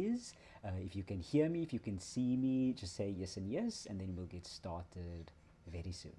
is. If you can hear me, if you can see me, just say yes and yes, and then we'll get started very soon.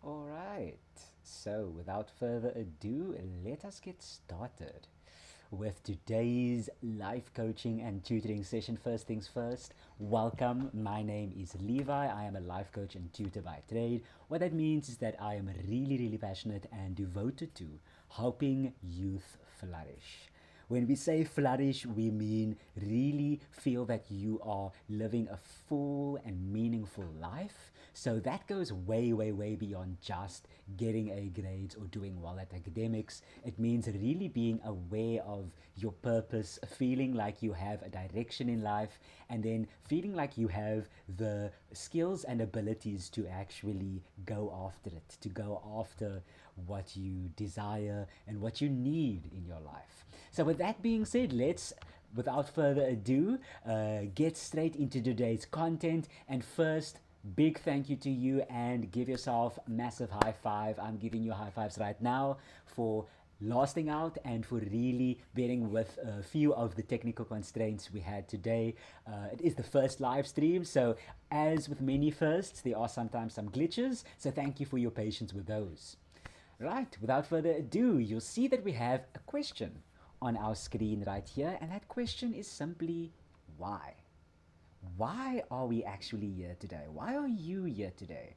All right, so without further ado, let us get started with today's life coaching and tutoring session. First things first, welcome. My name is Levi. I am a life coach and tutor by trade. What that means is that I am really passionate and devoted to helping youth flourish. When we say flourish, we mean really feel that you are living a full and meaningful life. So that goes way beyond just getting A grades or doing well at academics. It means really being aware of your purpose, feeling like you have a direction in life, and then feeling like you have the skills and abilities to actually go after it, to go after what you desire and what you need in your life. So with that being said, let's, without further ado, get straight into today's content. And first, big thank you to you, and give yourself a massive high five. I'm giving you high fives right now for lasting out and for really bearing with a few of the technical constraints we had today. It is the first live stream, so as with many firsts, there are sometimes some glitches, so thank you for your patience with those. Right, without further ado, you'll see that we have a question on our screen right here, and that question is simply why? Why are we actually here today? Why are you here today?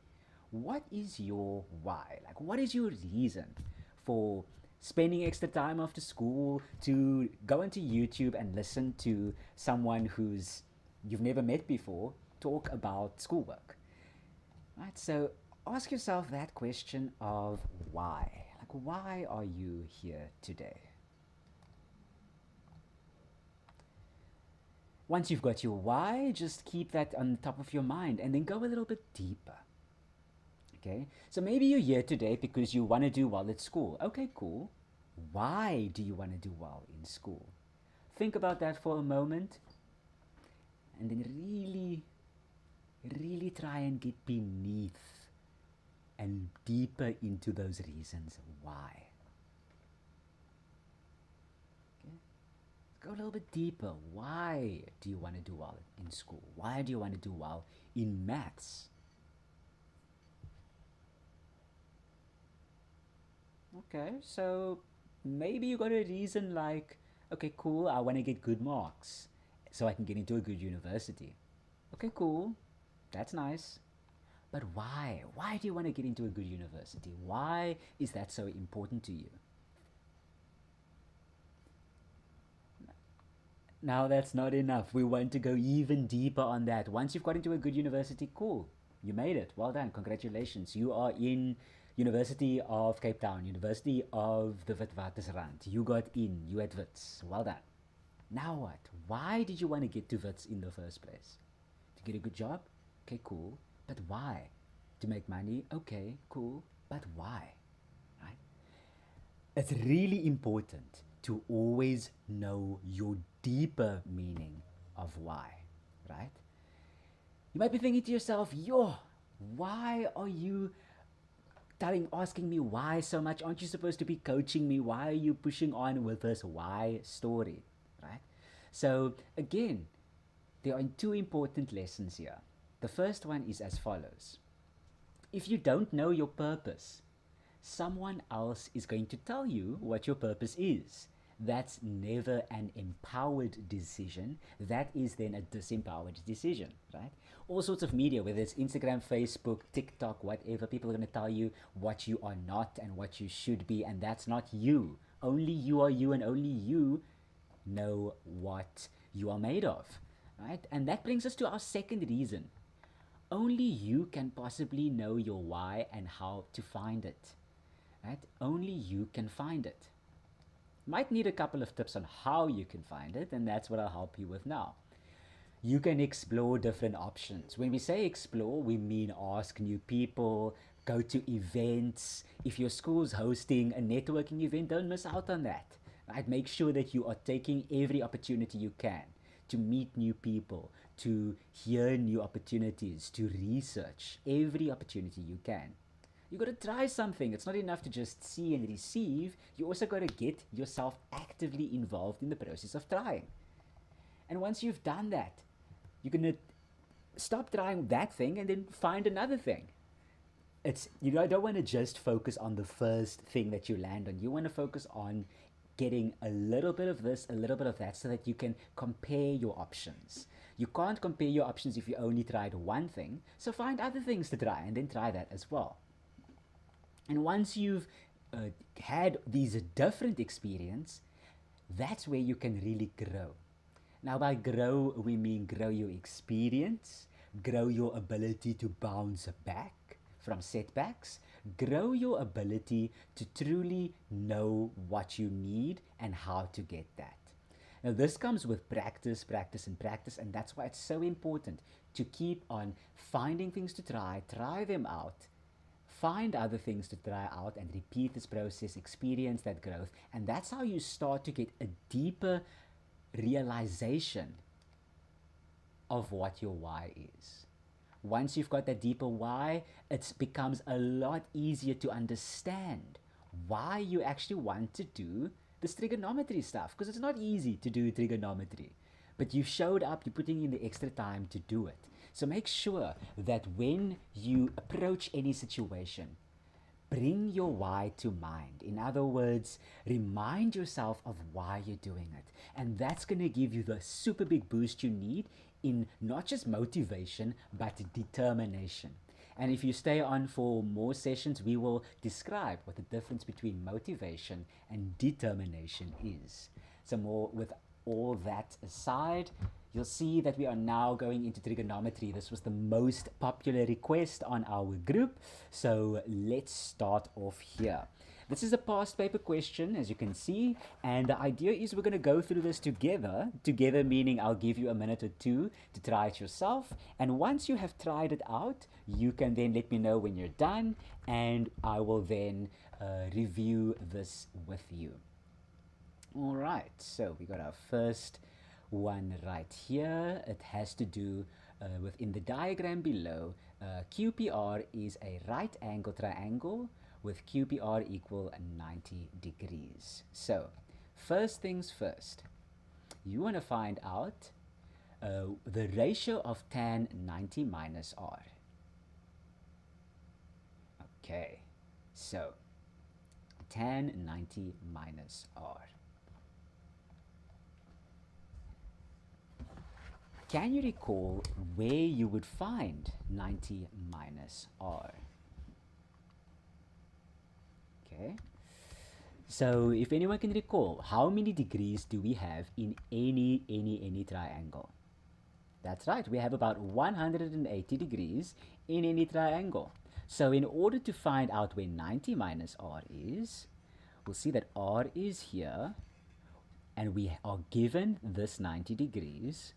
What is your why? Like, what is your reason for spending extra time after school to go into YouTube and listen to someone who's you've never met before talk about schoolwork? Right, so ask yourself that question of why. Like, why are you here today? Once you've got your why, just keep that on top of your mind and then go a little bit deeper. Okay, so maybe you're here today because you want to do well at school. Okay, cool. Why do you want to do well in school? Think about that for a moment and then really try and get beneath and deeper into those reasons why. Okay? Go a little bit deeper. Why do you want to do well in school? Why do you want to do well in maths? Okay, so maybe you got a reason like, okay, cool, I want to get good marks so I can get into a good university. Okay, cool, that's nice. But why? Why do you want to get into a good university? Why is that so important to you? Now that's not enough. We want to go even deeper on that. Once you've got into a good university, cool. You made it. Well done. Congratulations. You are in University of Cape Town, University of the Witwatersrand. You got in. You had Wits. Well done. Now what? Why did you want to get to Wits in the first place? To get a good job? Okay, cool. But why? To make money? Okay, cool. But why? Right? It's really important to always know your deeper meaning of why, right? You might be thinking to yourself, yo, why are you asking me why so much? Aren't you supposed to be coaching me? Why are you pushing on with this why story, right? So again, there are two important lessons here. The first one is as follows. If you don't know your purpose, someone else is going to tell you what your purpose is. that's never an empowered decision. That is then a disempowered decision, right? All sorts of media, whether it's Instagram, Facebook, TikTok, whatever, people are going to tell you what you are not and what you should be, and that's not you. Only you are you, and only you know what you are made of, right? And that brings us to our second reason. Only you can possibly know your why and how to find it, right? Only you can find it. Might need a couple of tips on how you can find it, and that's what I'll help you with now. You can explore different options. When we say explore, we mean ask new people, go to events. If your school's hosting a networking event, don't miss out on that. Right? Make sure that you are taking every opportunity you can to meet new people, to hear new opportunities, to research every opportunity you can. You got to try something. It's not enough to just see and receive. You also got to get yourself actively involved in the process of trying. And once you've done that, you're going to stop trying that thing and then find another thing. It's, you know, I don't want to just focus on the first thing that you land on. You want to focus on getting a little bit of this, a little bit of that, so that you can compare your options. You can't compare your options if you only tried one thing, so find other things to try and then try that as well. And once you've had these different experiences, that's where you can really grow. Now, by grow, we mean grow your experience, grow your ability to bounce back from setbacks, grow your ability to truly know what you need and how to get that. Now, this comes with practice, practice, and practice, and that's why it's so important to keep on finding things to try them out, find other things to try out, and repeat this process, experience that growth, and that's how you start to get a deeper realization of what your why is. Once you've got that deeper why, it becomes a lot easier to understand why you actually want to do this trigonometry stuff, because it's not easy to do trigonometry, but you showed up, you're putting in the extra time to do it. So make sure that when you approach any situation, bring your why to mind. In other words, remind yourself of why you're doing it. And that's going to give you the super big boost you need in not just motivation, but determination. And if you stay on for more sessions, we will describe what the difference between motivation and determination is. So more with all that aside, you'll see that we are now going into trigonometry. This was the most popular request on our group. So let's start off here. This is a past paper question, as you can see, and the idea is we're going to go through this together. Together meaning I'll give you a minute or two to try it yourself, and once you have tried it out, you can then let me know when you're done, and I will then review this with you. All right, so we got our first one right here. It has to do within the diagram below. QPR is a right angle triangle with QPR equal 90 degrees. So first things first, you want to find out the ratio of tan 90 minus r. Okay, so tan 90 minus r. Can you recall where you would find 90 minus r? Okay, so if anyone can recall, how many degrees do we have in any triangle? That's right, we have about 180 degrees in any triangle. So in order to find out where 90 minus r is, we'll see that r is here, and we are given this 90 degrees.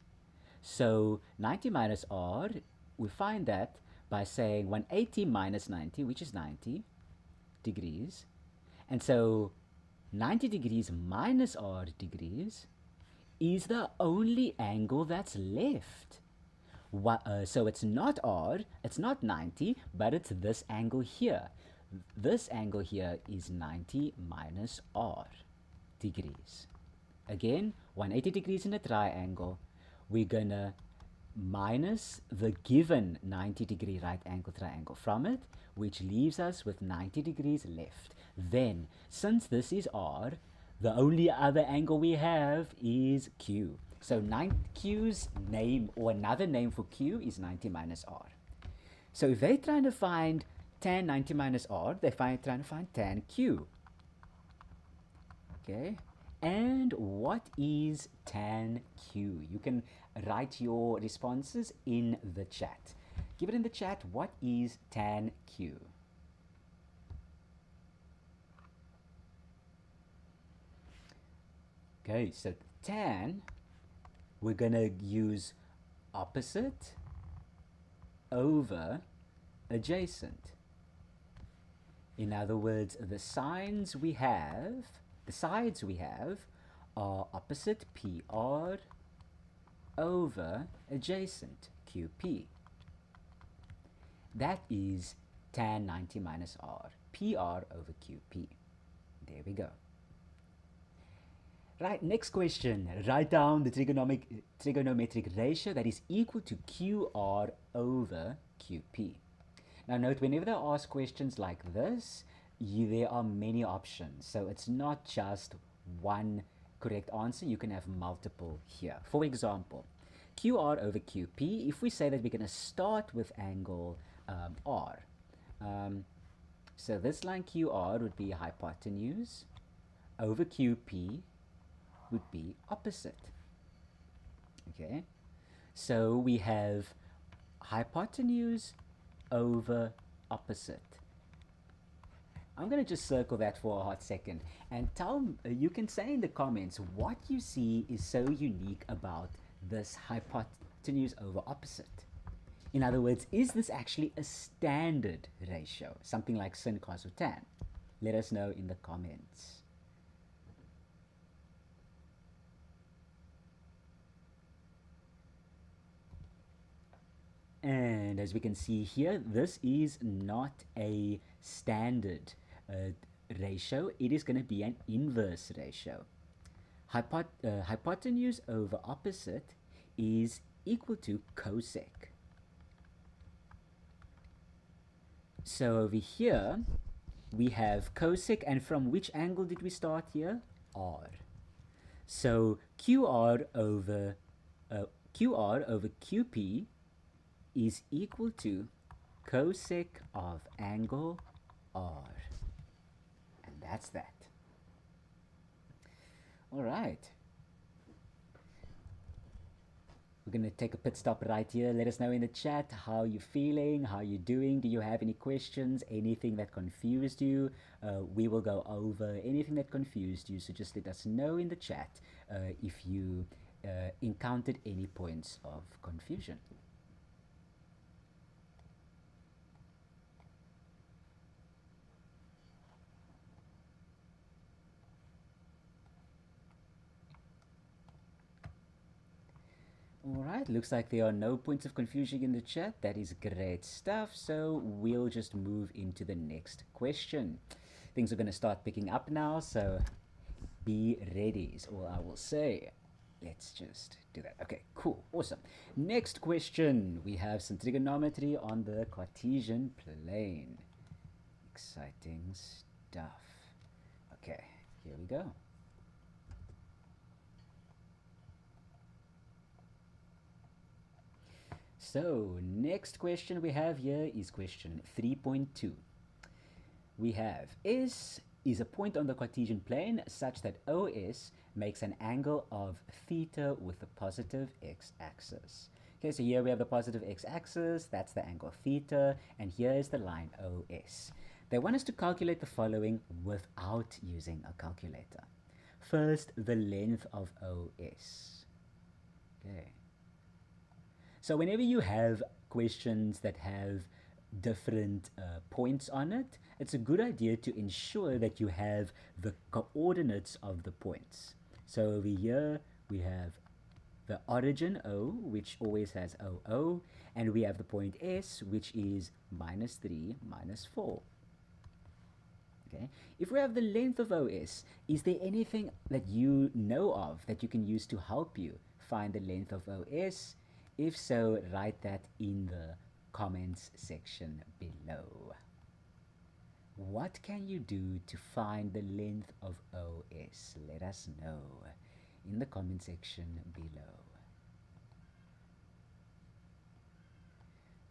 So 90 minus r, we find that by saying 180 minus 90, which is 90 degrees. And so 90 degrees minus r degrees is the only angle that's left. So it's not r, it's not 90, but it's this angle here. This angle here is 90 minus r degrees. Again, 180 degrees in a triangle. We're gonna minus the given 90 degree right angle triangle from it, which leaves us with 90 degrees left. Then, since this is r, The only other angle we have is Q. So Q's name, or another name for Q, is 90 minus R. So if they're trying to find tan 90 minus R, they're trying to find tan Q. Okay, and what is tan Q? You can write your responses in the chat. Give it in the chat. What is tan Q? Okay, so tan, we're gonna use opposite over adjacent. In other words, the sides we have are opposite PR over adjacent QP. That is tan 90 minus R, PR over QP. There we go. Right, next question. Write down the trigonometric ratio that is equal to QR over QP. Now note, whenever they ask questions like this, there are many options. So it's not just one correct answer. You can have multiple here. For example, QR over QP, if we say that we're going to start with angle R. So this line QR would be hypotenuse over QP would be opposite. Okay, so we have hypotenuse over opposite. I'm going to just circle that for a hot second and you can say in the comments what you see is so unique about this hypotenuse over opposite. In other words, is this actually a standard ratio, something like sin, cos, or tan? Let us know in the comments. And as we can see here, this is not a standard ratio. It is going to be an inverse ratio. Hypotenuse over opposite is equal to cosec. So over here, we have cosec, and from which angle did we start here? R. So QR over QP is equal to cosec of angle R. And that's that. All right. We're going to take a pit stop right here. Let us know in the chat how you're feeling, how you're doing. Do you have any questions, anything that confused you? We will go over anything that confused you. So just let us know in the chat if you encountered any points of confusion. Alright, looks like there are no points of confusion in the chat. That is great stuff. So we'll just move into the next question. Things are going to start picking up now, so be ready is all I will say. Let's just do that. Okay, cool, awesome. Next question. We have some trigonometry on the Cartesian plane. Exciting stuff. Okay, here we go. So, next question we have here is question 3.2. We have S is a point on the Cartesian plane such that OS makes an angle of theta with the positive x-axis. Okay, so here we have the positive x-axis, that's the angle theta, and here is the line OS. They want us to calculate the following without using a calculator. First, the length of OS. Okay. So whenever you have questions that have different points on it, it's a good idea to ensure that you have the coordinates of the points. So over here we have the origin O, which always has OO, and we have the point S, which is -3, -4. Okay. If we have the length of OS, is there anything that you know of that you can use to help you find the length of OS? If so, write that in the comments section below. What can you do to find the length of OS? Let us know in the comment section below.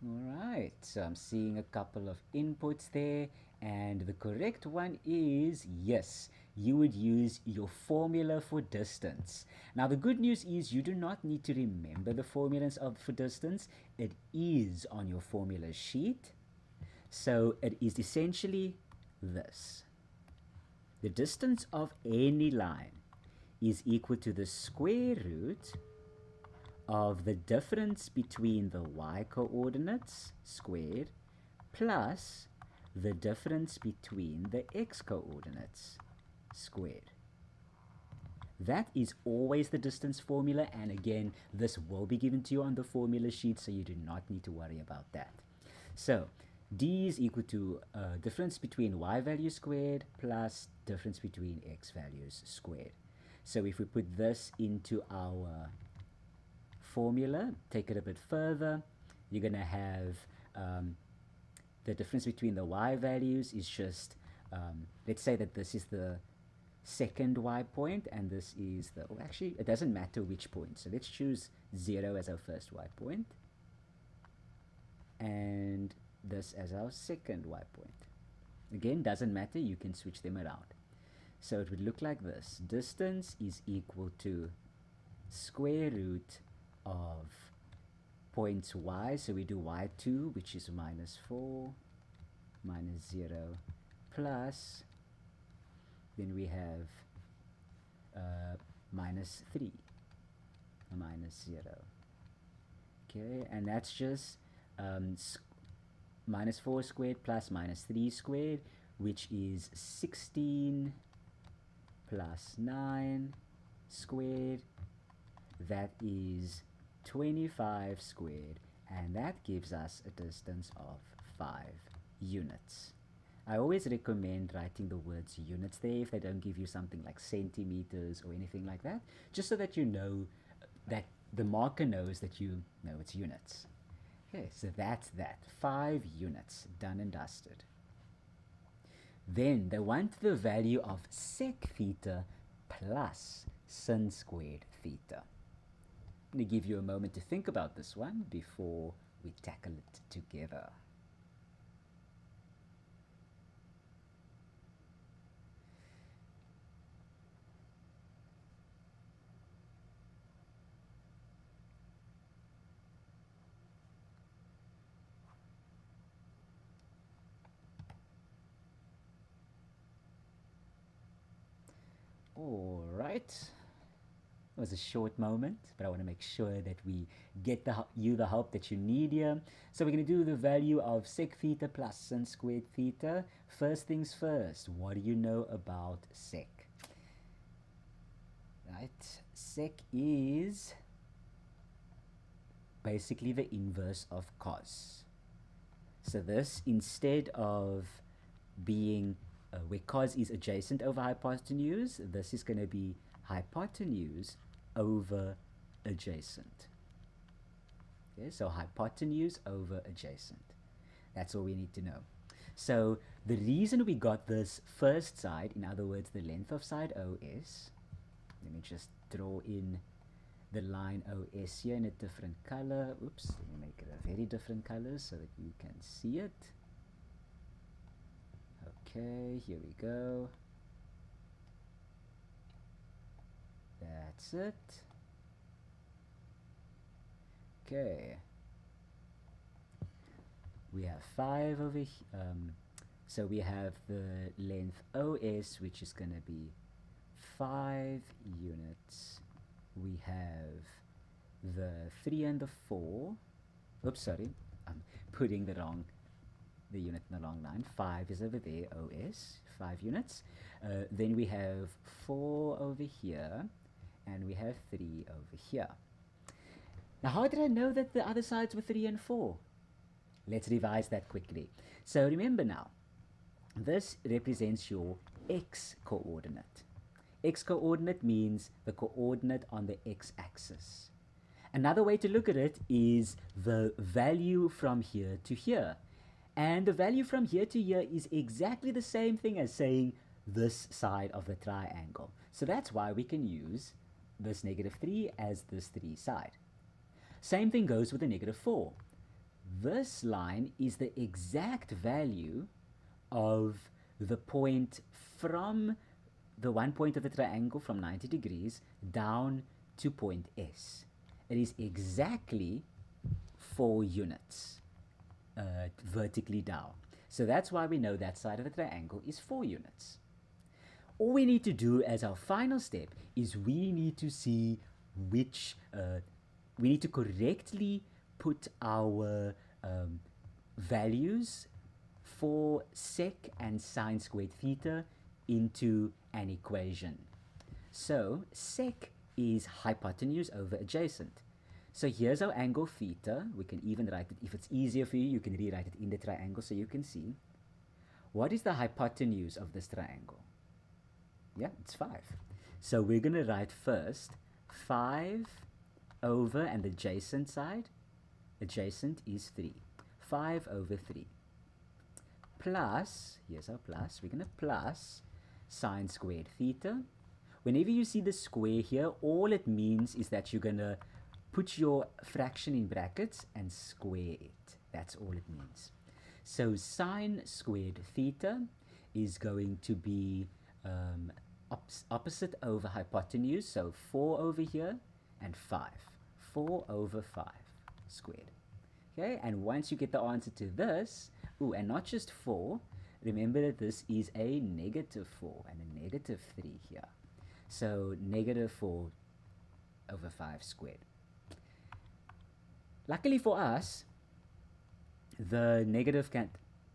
Alright, so I'm seeing a couple of inputs there, and the correct one is yes, you would use your formula for distance. Now the good news is you do not need to remember the formulas for distance. It is on your formula sheet. So it is essentially this. The distance of any line is equal to the square root of the difference between the y coordinates squared plus the difference between the x coordinates squared. That is always the distance formula, and again, this will be given to you on the formula sheet, so you do not need to worry about that. So d is equal to difference between y value squared plus difference between x values squared. So if we put this into our formula, take it a bit further, you're going to have the difference between the y values is just, let's say that this is the second y point and this is the, oh, actually it doesn't matter which point, so let's choose 0 as our first y point and this as our second y point. Again, doesn't matter, you can switch them around. So it would look like this. Distance is equal to square root of points y, so we do y2, which is -4 minus 0 plus, then we have -3 minus 0. Okay, and that's just -4 squared plus -3 squared, which is 16 plus 9 squared. That is 25 squared, and that gives us a distance of 5 units. I always recommend writing the words units there if they don't give you something like centimeters or anything like that, just so that you know that the marker knows that you know it's units. Okay, so that's that. 5 units, done and dusted. Then they want the value of sec theta plus sin squared theta. I'm going to give you a moment to think about this one before we tackle it together. All right. It was a short moment, but I want to make sure that we get you the help that you need here. So we're going to do the value of sec theta plus sin squared theta. First things first, what do you know about sec? Right, sec is basically the inverse of cos. So this, instead of being where cos is adjacent over hypotenuse, this is going to be hypotenuse over adjacent. Okay, so hypotenuse over adjacent. That's all we need to know. So the reason we got this first side, in other words, the length of side OS, let me just draw in the line OS here in a different color. Oops, let me make it a very different color so that you can see it. Okay, here we go. That's it. Okay. We have 5 over here. So we have the length OS, which is going to be 5 units. We have the 3 and the 4. Oops, sorry. I'm putting the unit in the wrong line. 5 is over there, OS, 5 units. Then we have 4 over here, and we have 3 over here. Now, how did I know that the other sides were 3 and 4? Let's revise that quickly. So remember now, this represents your x coordinate. X coordinate means the coordinate on the x-axis. Another way to look at it is the value from here to here. And the value from here to here is exactly the same thing as saying this side of the triangle. So that's why we can use this -3 as this 3 side. Same thing goes with the -4. This line is the exact value of the point from the one point of the triangle from 90 degrees down to point S. It is exactly 4 units vertically down. So that's why we know that side of the triangle is 4 units. All we need to do as our final step is we need to see which, we need to correctly put our values for sec and sine squared theta into an equation. So sec is hypotenuse over adjacent. So here's our angle theta. We can even write it, if it's easier for you, you can rewrite it in the triangle so you can see. What is the hypotenuse of this triangle? Yeah, it's 5. So we're going to write first 5 over, and the adjacent side, adjacent is 3. 5 over 3. Plus, here's our plus, we're going to plus sine squared theta. Whenever you see the square here, all it means is that you're going to put your fraction in brackets and square it. That's all it means. So sine squared theta is going to be opposite over hypotenuse, so 4 over here and 5. 4 over 5 squared. Okay, and once you get the answer to this, and not just 4, remember that this is a -4 and a -3 here. So -4 over 5 squared. Luckily for us, the negative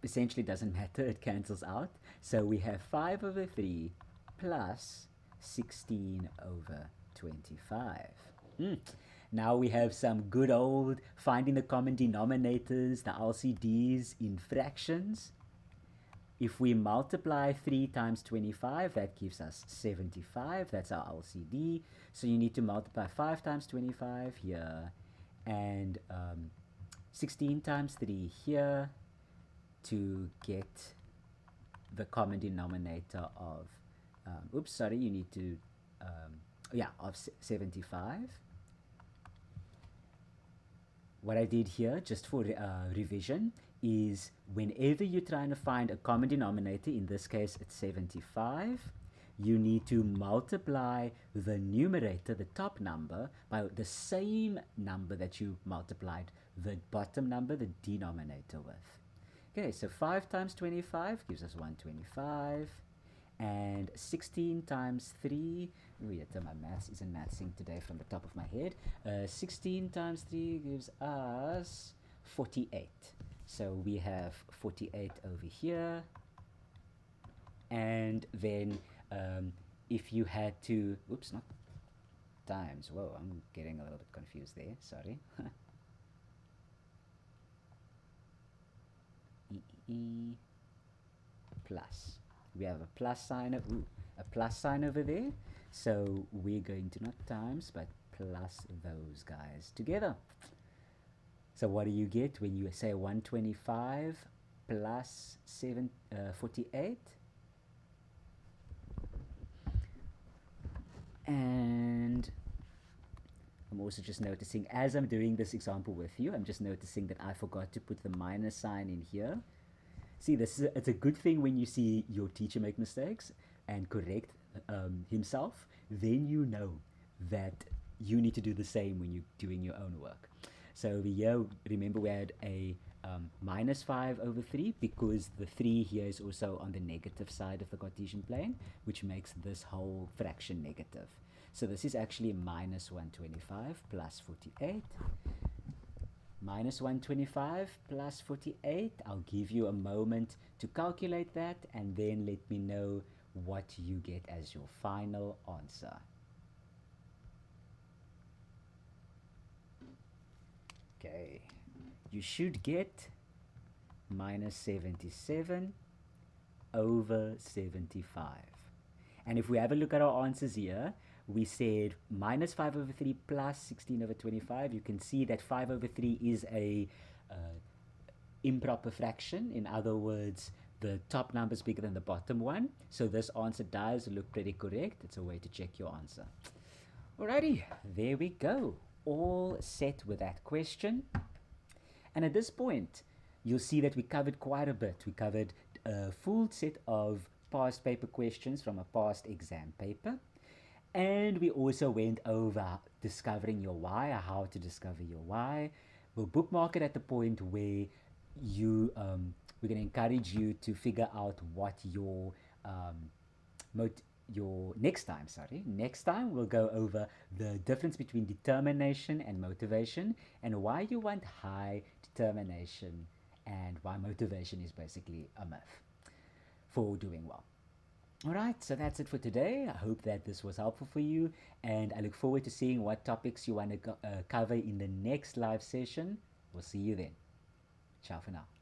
essentially doesn't matter, it cancels out. So we have 5 over 3 plus 16 over 25. Now we have some good old finding the common denominators, the LCDs in fractions. If we multiply 3 times 25, that gives us 75. That's our LCD. So you need to multiply 5 times 25 here, and 16 times 3 here to get the common denominator of, you need to, of 75. What I did here, just for revision, is whenever you're trying to find a common denominator, in this case it's 75, you need to multiply the numerator, the top number, by the same number that you multiplied the bottom number, the denominator, with. Okay, so 5 times 25 gives us 125, and 16 times 3, my maths isn't mathsing today from the top of my head. 16 times 3 gives us 48. So we have 48 over here, and then if you had to, not times, whoa, I'm getting a little bit confused there, sorry. Plus. We have a plus sign, a plus sign over there. So we're going to not times, but plus those guys together. So what do you get when you say 125 plus 48? And I'm also just noticing, as I'm doing this example with you, I'm just noticing that I forgot to put the minus sign in here. See, it's a good thing when you see your teacher make mistakes and correct himself, then you know that you need to do the same when you're doing your own work. So over here, remember we had a minus 5 over 3 because the 3 here is also on the negative side of the Cartesian plane, which makes this whole fraction negative. So this is actually minus 125 plus 48. Minus 125 plus 48. I'll give you a moment to calculate that and then let me know what you get as your final answer. Okay, you should get minus 77 over 75. And if we have a look at our answers here, we said minus 5 over 3 plus 16 over 25. You can see that 5 over 3 is a improper fraction. In other words, the top number is bigger than the bottom one. So this answer does look pretty correct. It's a way to check your answer. Alrighty, there we go. All set with that question. And at this point, you'll see that we covered quite a bit. We covered a full set of past paper questions from a past exam paper. And we also went over discovering your why, or how to discover your why. We'll bookmark it at the point where we're going to encourage you to figure out what your next time we'll go over the difference between determination and motivation, and why you want high determination and why motivation is basically a myth for doing well. All right, so that's it for today. I hope that this was helpful for you, and I look forward to seeing what topics you want to cover in the next live session. We'll see you then. Ciao for now.